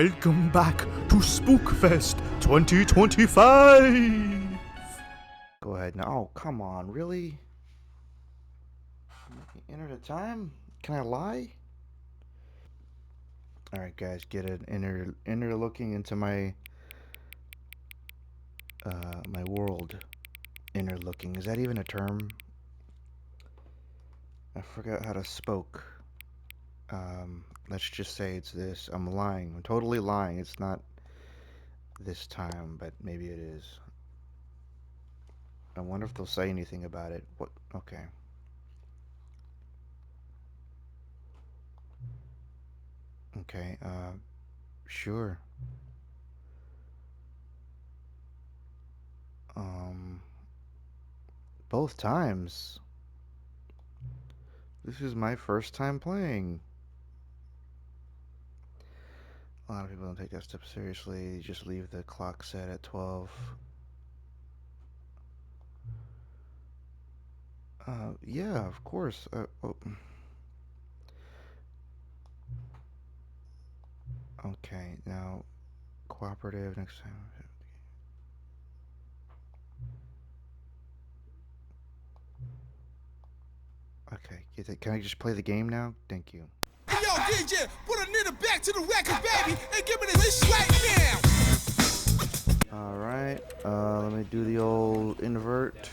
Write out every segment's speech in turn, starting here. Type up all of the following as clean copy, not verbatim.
Welcome back to SPOOKFEST 2025! Go ahead now. Oh, come on, really? Enter the time? Can I lie? Alright guys, get an inner looking into my my world. Inner looking. Is that even a term? I forgot how to spoke. Let's just say it's this. I'm lying. I'm totally lying. It's not this time, but maybe it is. I wonder if they'll say anything about it. What? Okay. Okay, sure. Both times. This is my first time playing. A lot of people don't take that step seriously. You just leave the clock set at 12. Yeah, of course. Oh. Okay, now, cooperative next time. Okay, can I just play the game now? Thank you. Hey, yo, DJ, put a nigga back to the record, baby, and give me this right now. Alright, let me do the old invert.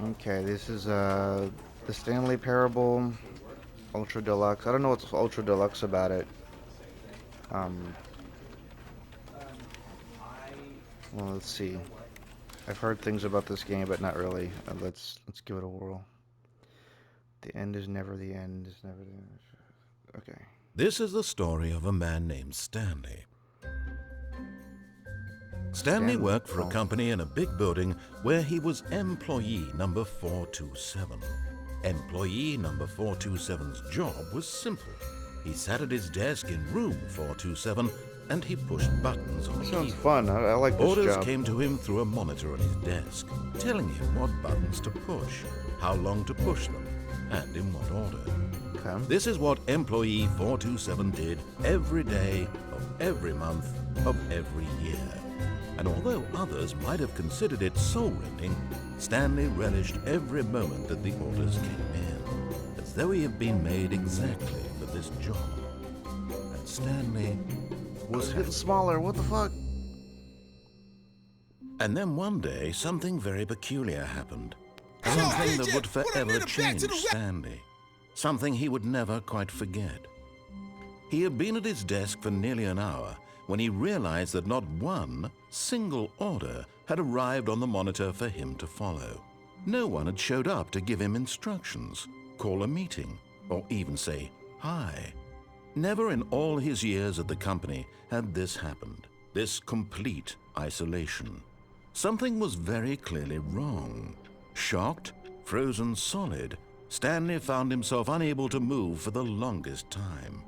Okay, this is the Stanley Parable Ultra Deluxe. I don't know what's Ultra Deluxe about it. Well, let's see. I've heard things about this game, but not really. Let's give it a whirl. The end is never the end. Is never the end. Okay. This is the story of a man named Stanley. Stanley worked for a company in a big building where he was employee number 427. Employee number 427's job was simple. He sat at his desk in room 427 and he pushed buttons on a keyboard. Sounds fun. I like this Orders job. came to him through a monitor on his desk, telling him what buttons to push, how long to push them, and in what order. Okay. This is what employee 427 did every day of every month of every year. And although others might have considered it soul-rending, Stanley relished every moment that the orders came in, as though he had been made exactly for this job. And Stanley was getting smaller. What the fuck? And then one day, something very peculiar happened. Something that would forever change Stanley. Something he would never quite forget. He had been at his desk for nearly an hour when he realized that not one single order had arrived on the monitor for him to follow. No one had showed up to give him instructions, call a meeting, or even say hi. Never in all his years at the company had this happened, this complete isolation. Something was very clearly wrong. Shocked, frozen solid, Stanley found himself unable to move for the longest time.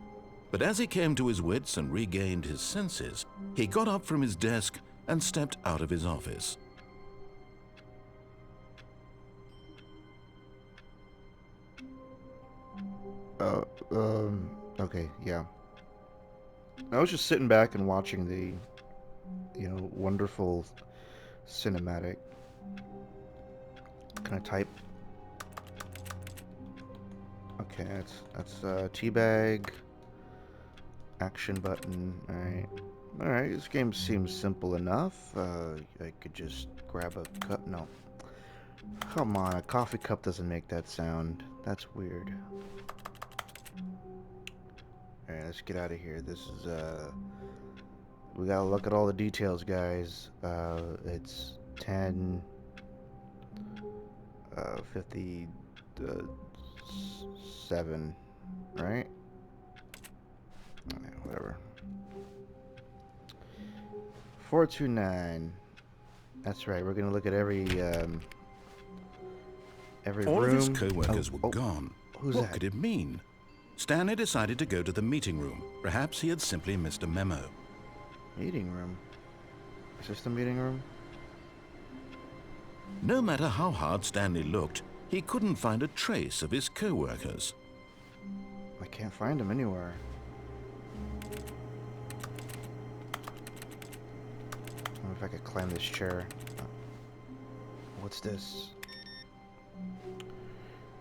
But as he came to his wits and regained his senses, he got up from his desk and stepped out of his office. Okay, yeah. I was just sitting back and watching the, wonderful cinematic. Can I type? Okay, that's teabag. Action button. Alright, this game seems simple enough. I could just grab a cup. No. Come on, a coffee cup doesn't make that sound. That's weird. Alright, let's get out of here. This is, we gotta look at all the details, guys. It's 10:57, right? Whatever. 429. That's right. We're gonna look at every All room. of his co-workers were gone. Who's what that? could it mean? Stanley decided to go to the meeting room. Perhaps he had simply missed a memo. Meeting room? Is this the meeting room? No matter how hard Stanley looked, he couldn't find a trace of his co-workers. I can't find him anywhere. I wonder if I could climb this chair. What's this?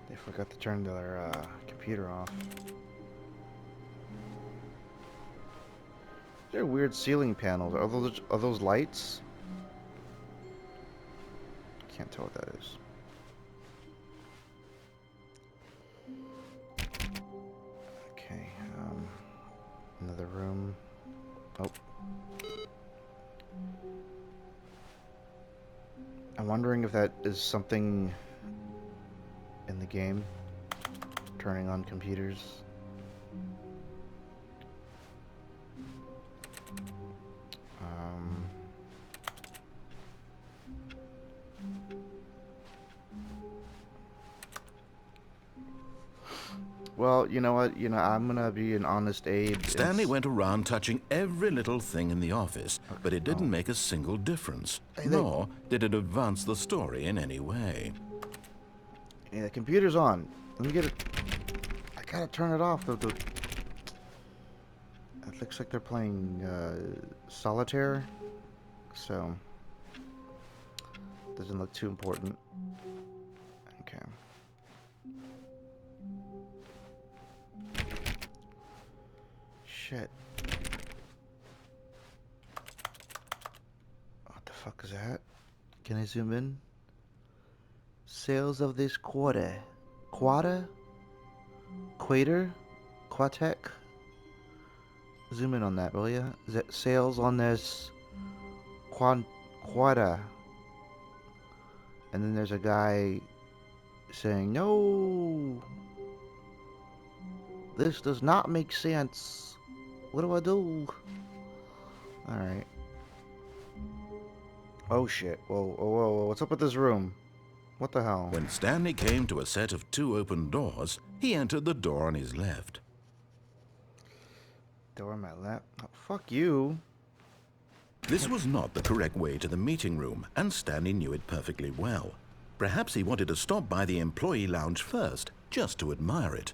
They forgot to turn their computer off. They're weird ceiling panels. Are those lights? Can't tell what that is. Okay, another room. Oh. I'm wondering if that is something in the game. Turning on computers. Well, you know what? I'm gonna be an honest Abe. Stanley went around touching every little thing in the office, but it didn't make a single difference, nor did it advance the story in any way. Yeah, the computer's on. Let me get it. I gotta turn it off. It looks like they're playing solitaire, so doesn't look too important. Okay. Shit. What the fuck is that? Can I zoom in? Sales of this quarter. Quarter? Quatec? Zoom in on that, will ya? Is that sales on this quarter? And then there's a guy saying, no! This does not make sense. What do I do? Alright. Oh shit. Whoa, whoa, whoa, whoa. What's up with this room? What the hell? When Stanley came to a set of 2 open doors, he entered the door on his left. Door on my left? Oh, fuck you. This was not the correct way to the meeting room, and Stanley knew it perfectly well. Perhaps he wanted to stop by the employee lounge first, just to admire it.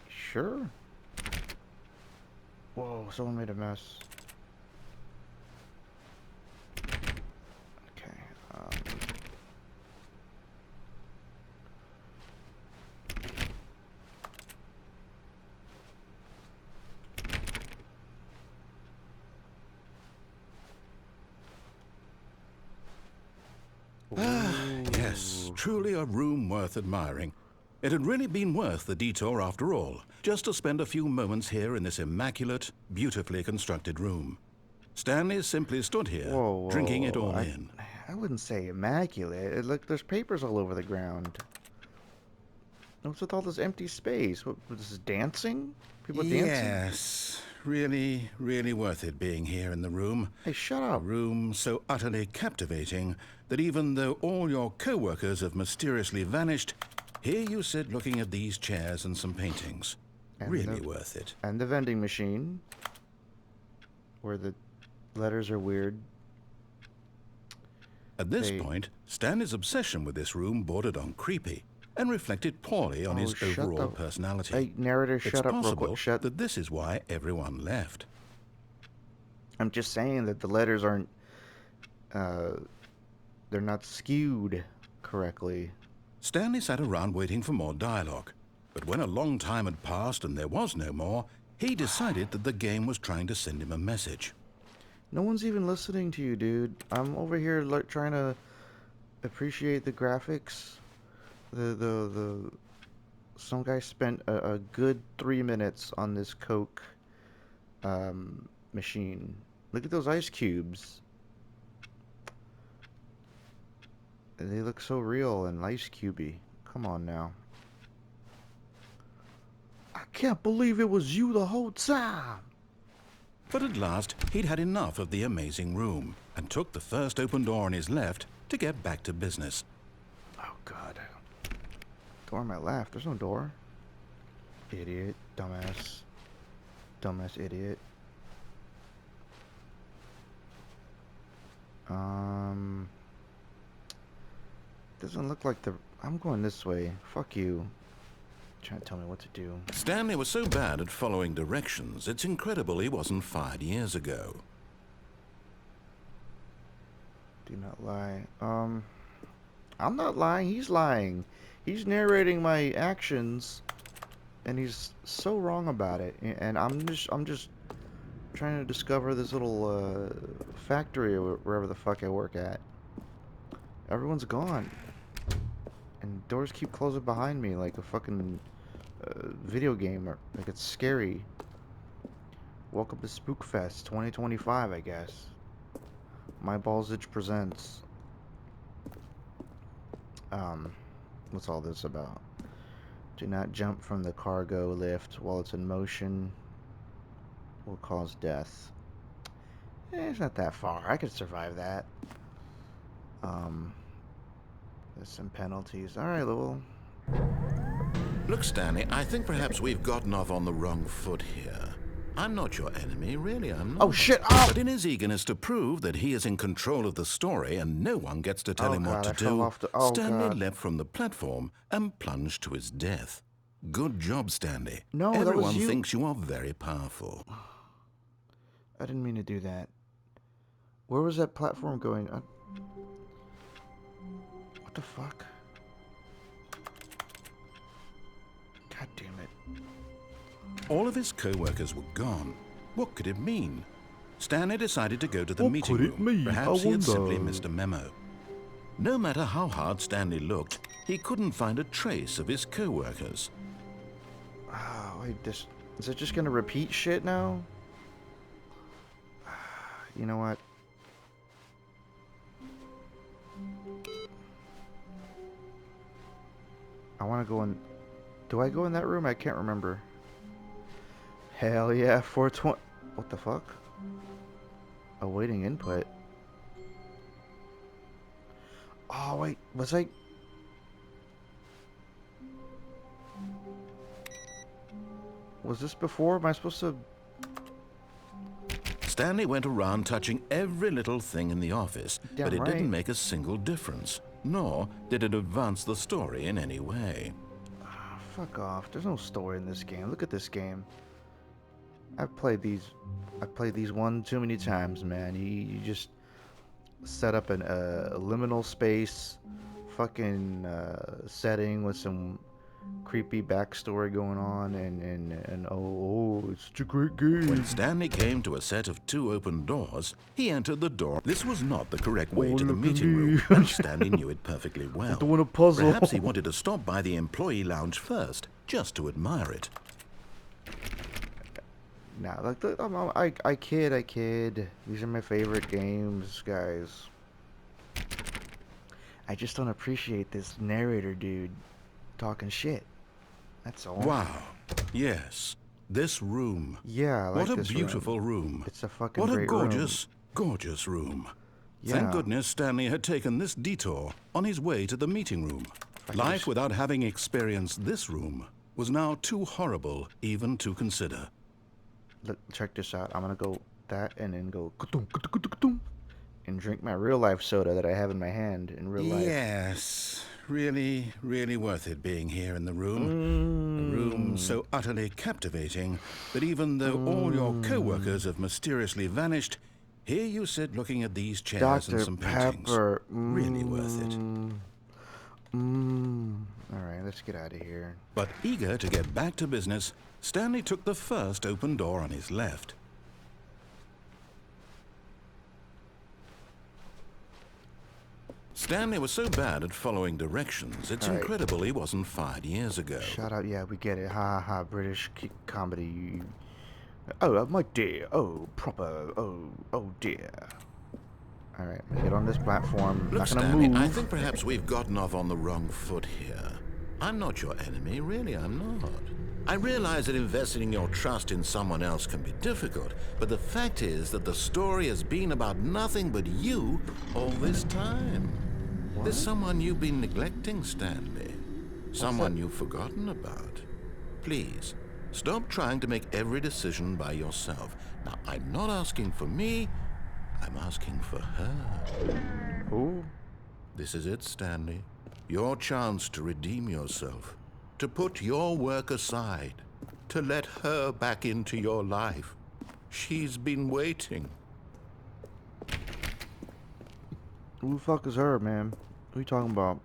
Sure. Whoa, someone made a mess. Okay, Yes, truly a room worth admiring. It had really been worth the detour after all, just to spend a few moments here in this immaculate, beautifully constructed room. Stanley simply stood here, drinking it all in. I wouldn't say immaculate. Look, there's papers all over the ground. What's with all this empty space? What, this is dancing? People dancing? Yes, really, really worth it being here in the room. Hey, shut up. A room so utterly captivating that even though all your co-workers have mysteriously vanished, here you sit looking at these chairs and some paintings. And really worth it. And the vending machine, where the letters are weird. At this point, Stanley's obsession with this room bordered on creepy and reflected poorly on his overall personality. Hey, narrator, shut up real quick. It's possible that this is why everyone left. I'm just saying that the letters aren't, they're not skewed correctly. Stanley sat around waiting for more dialogue, but when a long time had passed and there was no more, he decided that the game was trying to send him a message. No one's even listening to you, dude. I'm over here trying to appreciate the graphics. Some guy spent a good 3 minutes on this Coke machine. Look at those ice cubes. They look so real and ice cubey. Come on now. I can't believe it was you the whole time. But at last, he'd had enough of the amazing room and took the first open door on his left to get back to business. Oh, God. Door on my left. There's no door. Idiot. Dumbass. Dumbass idiot. Doesn't look like the... I'm going this way. Fuck you. Trying to tell me what to do. Stanley was so bad at following directions, it's incredible he wasn't fired years ago. Do not lie. I'm not lying. He's lying. He's narrating my actions, and he's so wrong about it. And I'm just trying to discover this little factory or wherever the fuck I work at. Everyone's gone, and doors keep closing behind me like a fucking video game, or like it's scary. Welcome to SPOOKFEST 2025, I guess. My Ballsage presents. What's all this about? Do not jump from the cargo lift while it's in motion. Will cause death. It's not that far. I could survive that. There's some penalties. Alright, well. Look, Stanley, I think perhaps we've gotten off on the wrong foot here. I'm not your enemy, really, I'm not. Oh, shit! Oh! But in his eagerness to prove that he is in control of the story and no one gets to tell him what to do, Stanley leapt from the platform and plunged to his death. Good job, Stanley. No, everyone that was you. thinks you are very powerful. I didn't mean to do that. Where was that platform going? What the fuck? God damn it. All of his co-workers were gone. What could it mean? Stanley decided to go to the meeting room. Perhaps he had simply missed a memo. No matter how hard Stanley looked, he couldn't find a trace of his co-workers. Oh, is it just gonna repeat shit now? You know what? I want to go in. Do I go in that room? I can't remember. Hell yeah, 420. What the fuck? Awaiting input. Oh, wait. Was I... Was this before? Am I supposed to... Stanley went around touching every little thing in the office, but it didn't make a single difference, nor did it advance the story in any way. Oh, fuck off. There's no story in this game. Look at this game. I've played these one too many times, man. You just set up a liminal space fucking setting with some creepy backstory going on, and oh, it's such a great game. When Stanley came to a set of 2 open doors, he entered the door. This was not the correct way to the meeting room, and Stanley knew it perfectly well. I don't want a puzzle. Perhaps he wanted to stop by the employee lounge first, just to admire it. Nah, like I kid. These are my favorite games, guys. I just don't appreciate this narrator dude talking shit. That's all. Wow. Yes. This room. Yeah, I like what a this beautiful room. It's a fucking what a great gorgeous, gorgeous room. Yeah. Thank goodness Stanley had taken this detour on his way to the meeting room. Life without having experienced this room was now too horrible even to consider. Look, check this out. I'm gonna go that and then go and drink my real life soda that I have in my hand in real life. Yes. Really, really worth it being here in the room. A room so utterly captivating that even though all your co-workers have mysteriously vanished, here you sit looking at these chairs Dr. and some paintings. Pepper. Really worth it. Alright, let's get out of here. But eager to get back to business, Stanley took the first open door on his left. Stanley was so bad at following directions, it's incredible he wasn't fired years ago. Shout out, yeah, we get it. Ha ha, British comedy. Oh, my dear. Oh, proper. Oh dear. Alright, get on this platform. Look, Not gonna Stanley, move. I think perhaps we've gotten off on the wrong foot here. I'm not your enemy, really, I'm not. I realize that investing your trust in someone else can be difficult, but the fact is that the story has been about nothing but you all this time. What? There's someone you've been neglecting, Stanley. Someone you've forgotten about. Please, stop trying to make every decision by yourself. Now, I'm not asking for me, I'm asking for her. Who? This is it, Stanley. Your chance to redeem yourself. to put your work aside, to let her back into your life. She's been waiting. Who the fuck is her, man? What are you talking about?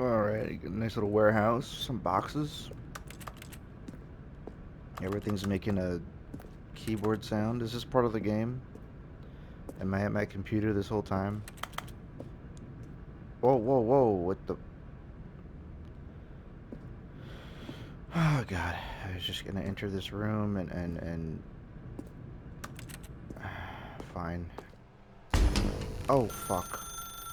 Alright, nice little warehouse, some boxes. Everything's making a keyboard sound. Is this part of the game? Am I at my computer this whole time? Whoa, whoa, whoa, what the... Oh god, I was just gonna enter this room and fine. Oh fuck.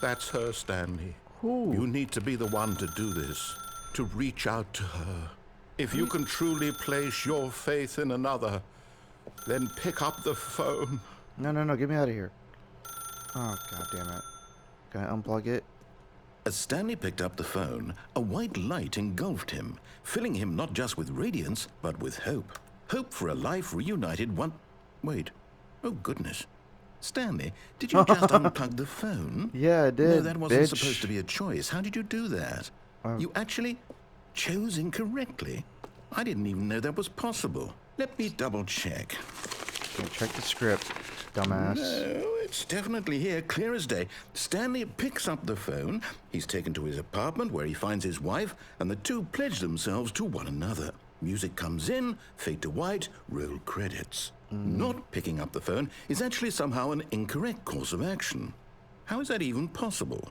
That's her, Stanley. Who? You need to be the one to do this, to reach out to her. If you can truly place your faith in another, then pick up the phone. No, no, no, get me out of here. Oh god damn it. Can I unplug it? As Stanley picked up the phone, a white light engulfed him, filling him not just with radiance, but with hope. Hope for a life reunited one... Wait. Oh, goodness. Stanley, did you just unplug the phone? Yeah, I did. No, that wasn't bitch. supposed to be a choice. How did you do that? You actually chose incorrectly. I didn't even know that was possible. Let me double check. Okay, check the script, dumbass. No, it's definitely here, clear as day. Stanley picks up the phone. He's taken to his apartment where he finds his wife, and the two pledge themselves to one another. Music comes in, fade to white, roll credits. Not picking up the phone is actually somehow an incorrect course of action. How is that even possible?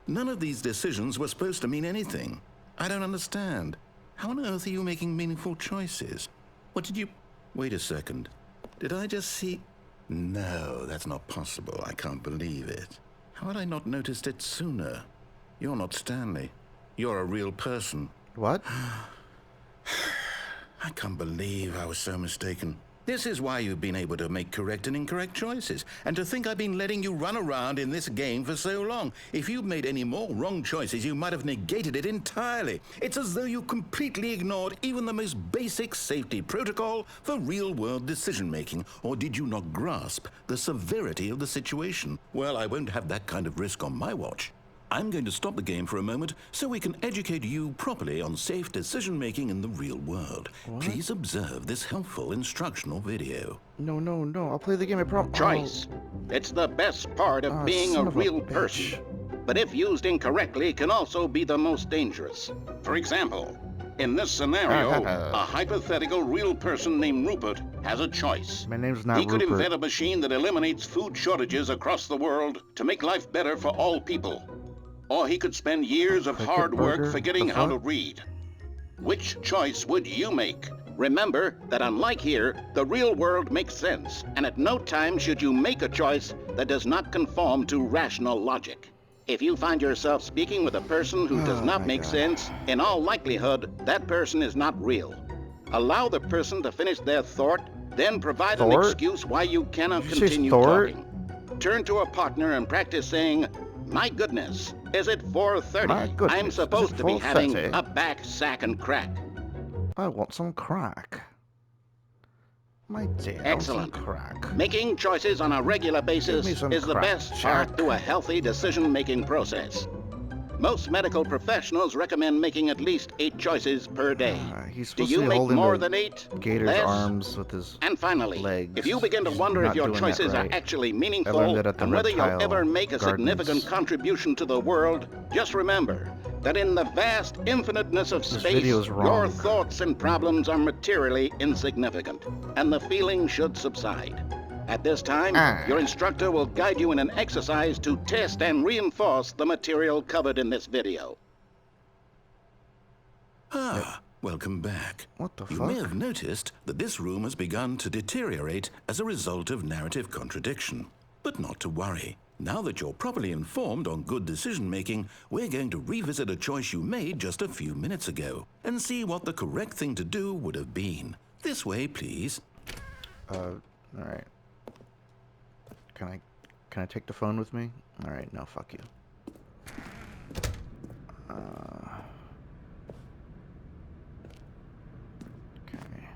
None of these decisions were supposed to mean anything. I don't understand. How on earth are you making meaningful choices? What did you... Wait a second. Did I just see... No, that's not possible. I can't believe it. How had I not noticed it sooner? You're not Stanley. You're a real person. What? I can't believe I was so mistaken. This is why you've been able to make correct and incorrect choices. And to think I've been letting you run around in this game for so long. If you'd made any more wrong choices, you might have negated it entirely. It's as though you completely ignored even the most basic safety protocol for real-world decision-making. Or did you not grasp the severity of the situation? Well, I won't have that kind of risk on my watch. I'm going to stop the game for a moment so we can educate you properly on safe decision-making in the real world. What? Please observe this helpful instructional video. No, no, no. I'll play the game, I promise. Choice. It's the best part of being a son of a real bitch. person. But if used incorrectly, can also be the most dangerous. For example, in this scenario, a hypothetical real person named Rupert has a choice. My name's not He could Rupert. invent a machine that eliminates food shortages across the world to make life better for all people. Or he could spend years of Cricket hard work burger? forgetting The how to fuck? read. Which choice would you make? Remember that unlike here, the real world makes sense, and at no time should you make a choice that does not conform to rational logic. If you find yourself speaking with a person who does not my make God. sense, in all likelihood, that person is not real. Allow the person to finish their thought, then provide an Thought? excuse why you cannot Did you say continue thought? talking. Turn to a partner and practice saying, "My goodness, is it 4:30? My goodness, I'm is supposed it to be having 4:30? a back, sack, and crack." I want some crack. My dear, Excellent. I want some crack. Making choices on a regular basis me some is the crack, best Jack. part to a healthy decision-making process. Most medical professionals recommend making at least 8 choices per day. He's Do supposed you to be make holding more the than 8? gator's Less? arms with his And finally, legs. if you begin to He's wonder not if your doing that choices right. are actually I meaningful learned that at the and whether you'll reptile ever make a significant gardens. contribution to the world, just remember that in the vast infiniteness of space, video's your wrong. thoughts and problems are materially insignificant, and the feeling should subside. At this time, your instructor will guide you in an exercise to test and reinforce the material covered in this video. Welcome back. What the You fuck? may have noticed that this room has begun to deteriorate as a result of narrative contradiction. But not to worry. Now that you're properly informed on good decision-making, we're going to revisit a choice you made just a few minutes ago and see what the correct thing to do would have been. This way, please. Alright. Can I take the phone with me? Alright, no, fuck you. Okay.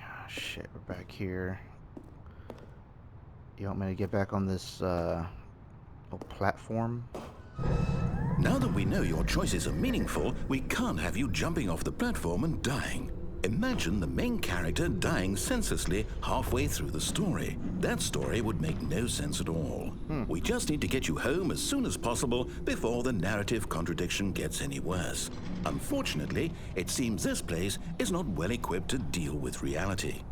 Ah, shit, we're back here. You want me to get back on this little platform? Now that we know your choices are meaningful, we can't have you jumping off the platform and dying. Imagine the main character dying senselessly halfway through the story. That story would make no sense at all. We just need to get you home as soon as possible before the narrative contradiction gets any worse. Unfortunately, it seems this place is not well equipped to deal with reality.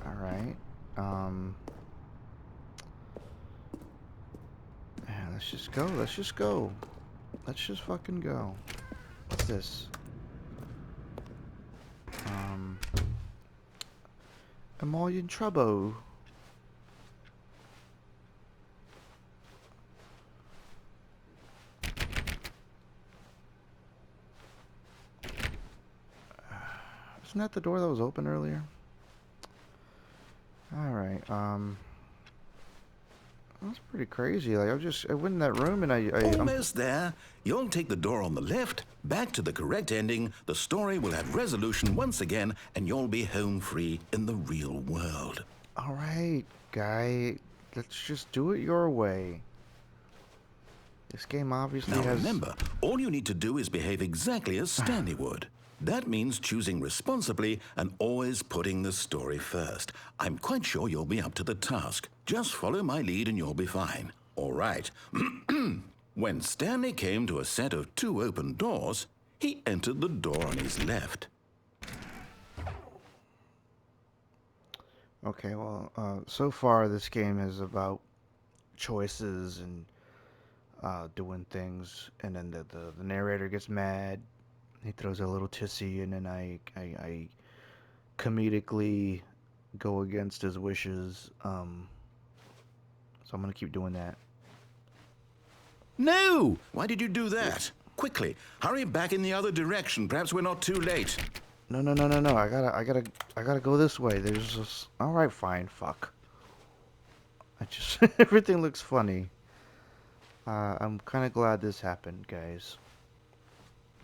Alright. Yeah, let's just go. Let's just go. Let's just fucking go. What's this? Am I in trouble? Isn't that the door that was open earlier? Alright, that's pretty crazy. Like, I went in that room and Almost there. You'll take the door on the left, back to the correct ending, the story will have resolution once again, and you'll be home free in the real world. Alright, guy. Let's just do it your way. This game obviously Now has... remember, all you need to do is behave exactly as Stanley would. That means choosing responsibly and always putting the story first. I'm quite sure you'll be up to the task. Just follow my lead and you'll be fine. All right. When Stanley came to a set of 2 open doors, he entered the door on his left. Okay, well, so far this game is about choices and doing things, and then the narrator gets mad. He throws a little tissy, and then I comedically go against his wishes. So I'm gonna keep doing that. No! Why did you do that? Quickly, hurry back in the other direction. Perhaps we're not too late. No. I gotta go this way. There's just... All right, fine. Fuck. I just everything looks funny. I'm kind of glad this happened, guys.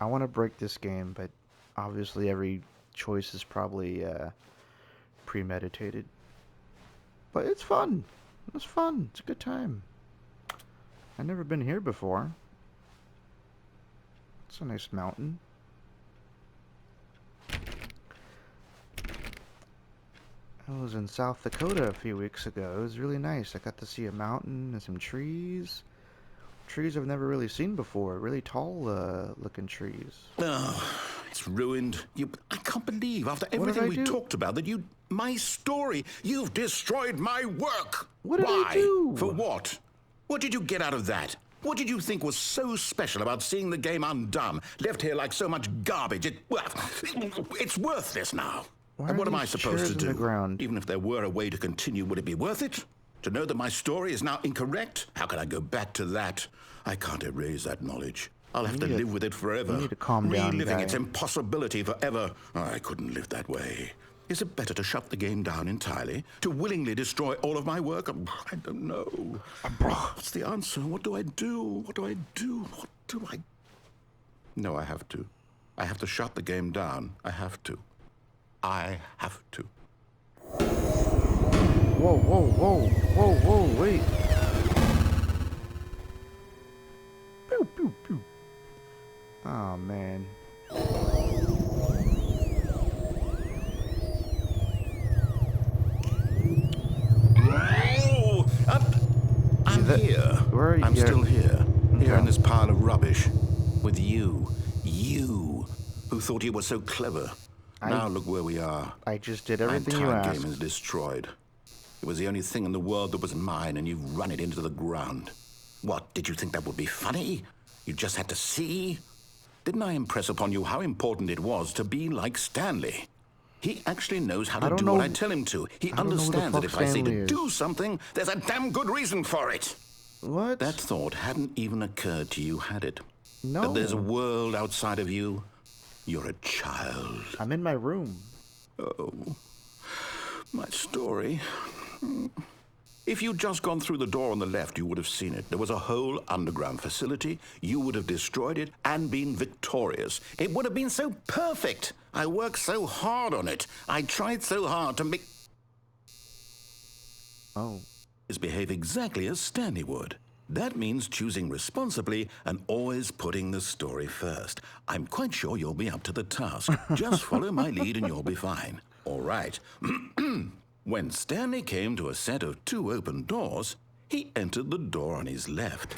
I want to break this game, but obviously every choice is probably premeditated. But it's fun. It's fun. It's a good time. I've never been here before. It's a nice mountain. I was in South Dakota a few weeks ago. It was really nice. I got to see a mountain and some trees. Trees I've never really seen before. Really tall looking trees. Oh, it's ruined. I can't believe after everything we talked about that my story, you've destroyed my work. What did Why? I do? For what? What did you get out of that? What did you think was so special about seeing the game undone, left here like so much garbage? It's worthless now. And what am I supposed to do? Even if there were a way to continue, would it be worth it? To know that my story is now incorrect? How can I go back to that? I can't erase that knowledge. I'll have to live with it forever. You need to calm down, reliving guy. its impossibility forever. I couldn't live that way. Is it better to shut the game down entirely? To willingly destroy all of my work? I don't know. What's the answer? What do I do? What do I do? What do I... No, I have to. I have to shut the game down. I have to. I have to. Whoa, wait. Pew, pew, pew. Oh, man. Oh, I'm here. Where are you? I'm still here. Here Yeah. in this pile of rubbish. With you. You, who thought you were so clever. Now look where we are. I just did everything you My asked. entire game is destroyed. It was the only thing in the world that was mine, and you've run it into the ground. What, did you think that would be funny? You just had to see? Didn't I impress upon you how important it was to be like Stanley? He actually knows how to do what I tell him to. He understands that if I say to do something, there's a damn good reason for it. What? That thought hadn't even occurred to you, had it? No. That there's a world outside of you. You're a child. I'm in my room. Oh, my story. If you'd just gone through the door on the left, you would have seen it. There was a whole underground facility. You would have destroyed it and been victorious. It would have been so perfect. I worked so hard on it. I tried so hard to make... Oh. Behave exactly as Stanley would. That means choosing responsibly and always putting the story first. I'm quite sure you'll be up to the task. Just follow my lead and you'll be fine. All right. When Stanley came to a set of 2 open doors, he entered the door on his left.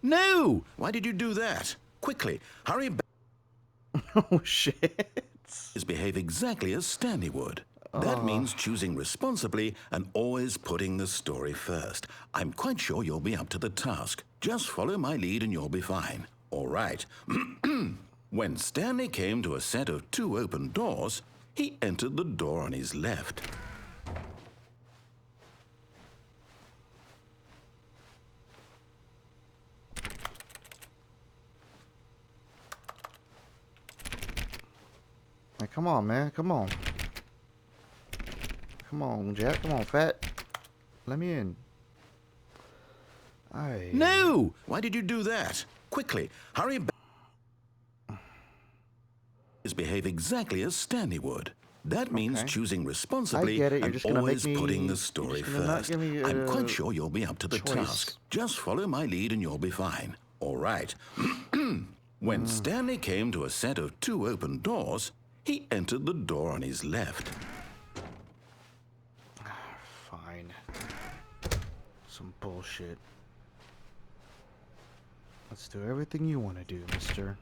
No! Why did you do that? Quickly, hurry back. Oh, shit. Behave exactly as Stanley would. That means choosing responsibly and always putting the story first. I'm quite sure you'll be up to the task. Just follow my lead and you'll be fine. All right. When Stanley came to a set of 2 open doors, he entered the door on his left. Like, come on, man. Come on. Come on, Jack. Come on, fat. Let me in. No! Why did you do that? Quickly, hurry back. Behave exactly as Stanley would. That means choosing responsibly and always putting the story first. I'm quite sure you'll be up to the task. Just follow my lead and you'll be fine. All right. When Stanley came to a set of 2 open doors, he entered the door on his left. Fine. Some bullshit. Let's do everything you want to do, mister.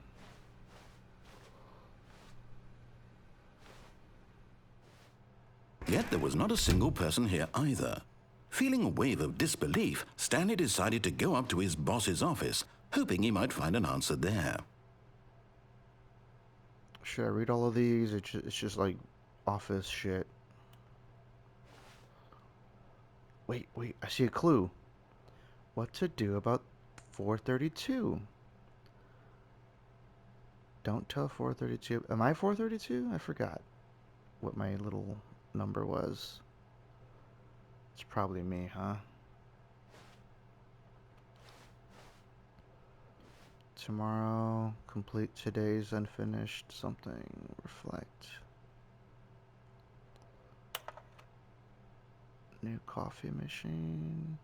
Yet there was not a single person here either. Feeling a wave of disbelief, Stanley decided to go up to his boss's office, hoping he might find an answer there. Should I read all of these? It's just like office shit. Wait, I see a clue. What to do about 432? Don't tell 432. Am I 432? I forgot what my little number was. It's probably me, huh? Tomorrow, complete today's unfinished something. Reflect. New coffee machine.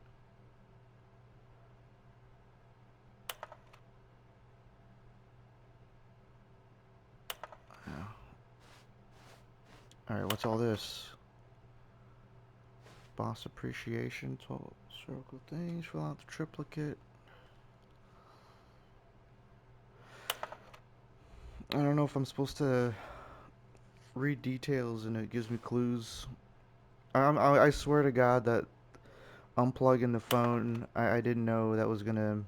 Oh. Alright, what's all this? Boss appreciation, 12 circle things, fill out the triplicate. I don't know if I'm supposed to read details and it gives me clues. I swear to God that unplugging the phone, I didn't know that was gonna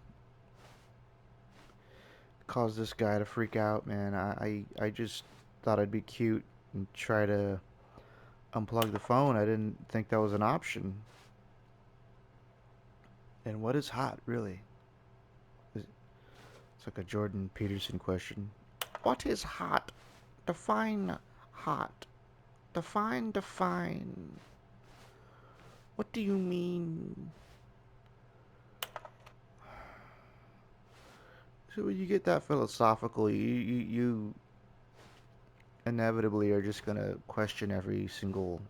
cause this guy to freak out, man. I just thought I'd be cute and try to unplug the phone. I didn't think that was an option. And what is hot, really? It's like a Jordan Peterson question. What is hot? Define hot. Define. What do you mean? So when you get that philosophical, you inevitably are just gonna question every single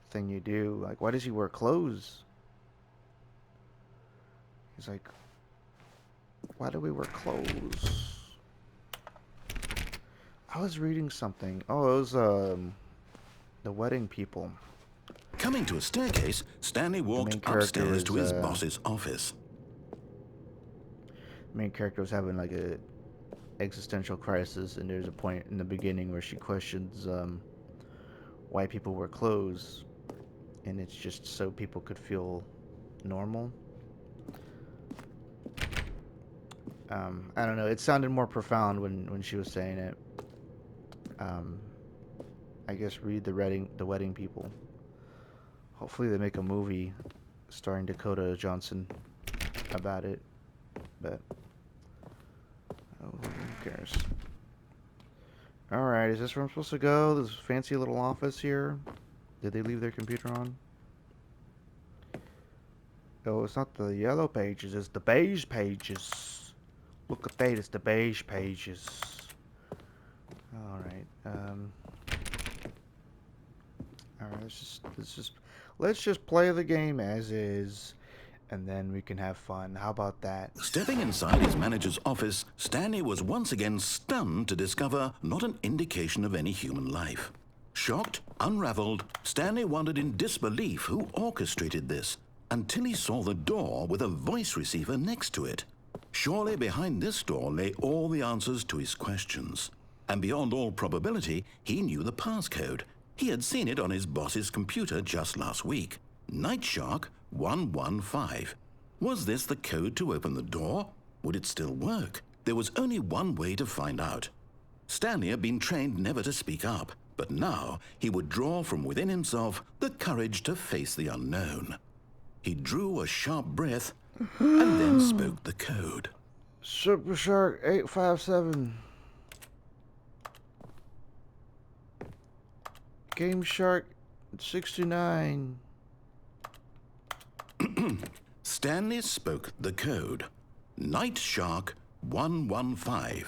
thing you do. Like, why does he wear clothes? He's like, why do we wear clothes? I was reading something. Oh, it was the wedding people. Coming to a staircase, Stanley walked upstairs to his boss's office. The main character was having like a existential crisis, and there's a point in the beginning where she questions why people wear clothes, and it's just so people could feel normal. I don't know, it sounded more profound when she was saying it. I guess read the wedding people. Hopefully they make a movie starring Dakota Johnson about it, but Oh, who cares? Alright, is this where I'm supposed to go? This fancy little office here? Did they leave their computer on? Oh, it's not the yellow pages, it's the beige pages. Look at that, it's the beige pages. Alright, alright, let's just play the game as is, and then we can have fun. How about that? Stepping inside his manager's office, Stanley was once again stunned to discover not an indication of any human life. Shocked, unraveled, Stanley wondered in disbelief who orchestrated this, until he saw the door with a voice receiver next to it. Surely behind this door lay all the answers to his questions. And beyond all probability, he knew the passcode. He had seen it on his boss's computer just last week. Night Shark 115. Was this the code to open the door? Would it still work? There was only one way to find out. Stanley had been trained never to speak up, but now he would draw from within himself the courage to face the unknown. He drew a sharp breath and then spoke the code. Super Shark 857. Game Shark 69. Stanley spoke the code. Night Shark 115.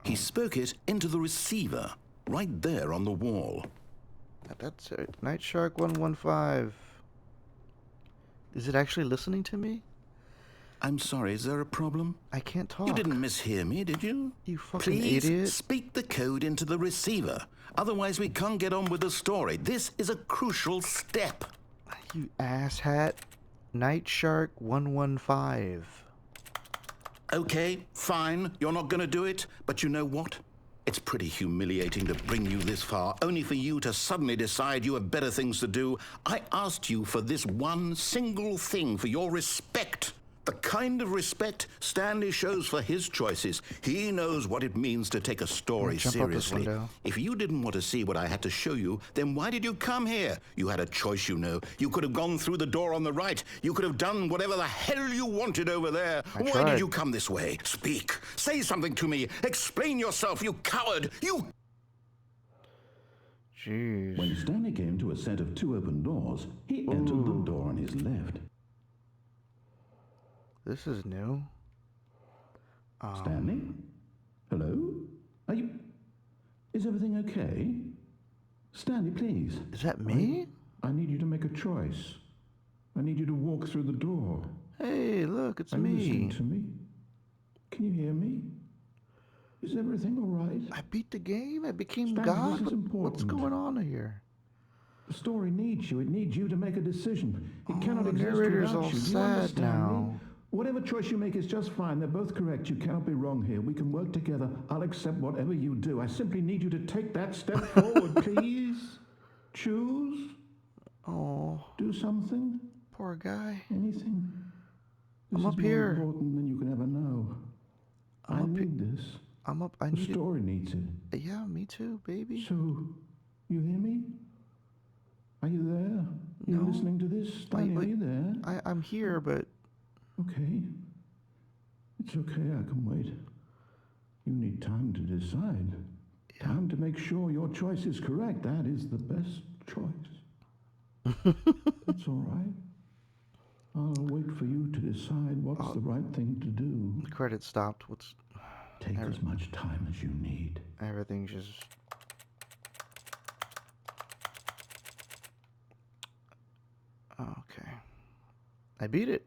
He spoke it into the receiver, right there on the wall. That's it. Night Shark 115. Is it actually listening to me? I'm sorry, is there a problem? I can't talk. You didn't mishear me, did you? You fucking Please idiot. speak the code into the receiver. Otherwise, we can't get on with the story. This is a crucial step. You asshat. Night Shark 115. Okay, fine. You're not going to do it. But you know what? It's pretty humiliating to bring you this far, only for you to suddenly decide you have better things to do. I asked you for this one single thing, for your respect. The kind of respect Stanley shows for his choices. He knows what it means to take a story seriously. If you didn't want to see what I had to show you, then why did you come here? You had a choice, you know. You could have gone through the door on the right. You could have done whatever the hell you wanted over there. Why did you come this way? Speak. Say something to me. Explain yourself, you coward. You... Jeez. When Stanley came to a set of two open doors, he entered the door on his left. This is new. Stanley? Hello? Are you... Is everything okay? Stanley, please. Is that me? I need you to make a choice. I need you to walk through the door. Hey, look, it's Are you me. listening to me? Can you hear me? Is everything all right? I beat the game. I became Stanley, God. this is important. What's going on here? The story needs you. It needs you to make a decision. It cannot the exist narrator's without all you. Do you sad understand now. me? Whatever choice you make is just fine. They're both correct. You cannot be wrong here. We can work together. I'll accept whatever you do. I simply need you to take that step forward, please. Choose. Oh, Do something. poor guy. Anything. This I'm is up more here. important than you can ever know. I need this. I'm up. I The need it. story needs it. Yeah, me too, baby. So, you hear me? Are you there? You No. listening to this? Stanley, are you there? I'm here, but Okay. It's okay, I can wait. You need time to decide. Yeah. Time to make sure your choice is correct. That is the best choice. That's all right. I'll wait for you to decide what's the right thing to do. the credit stopped. Take as much time as you need. Everything just... Okay. I beat it.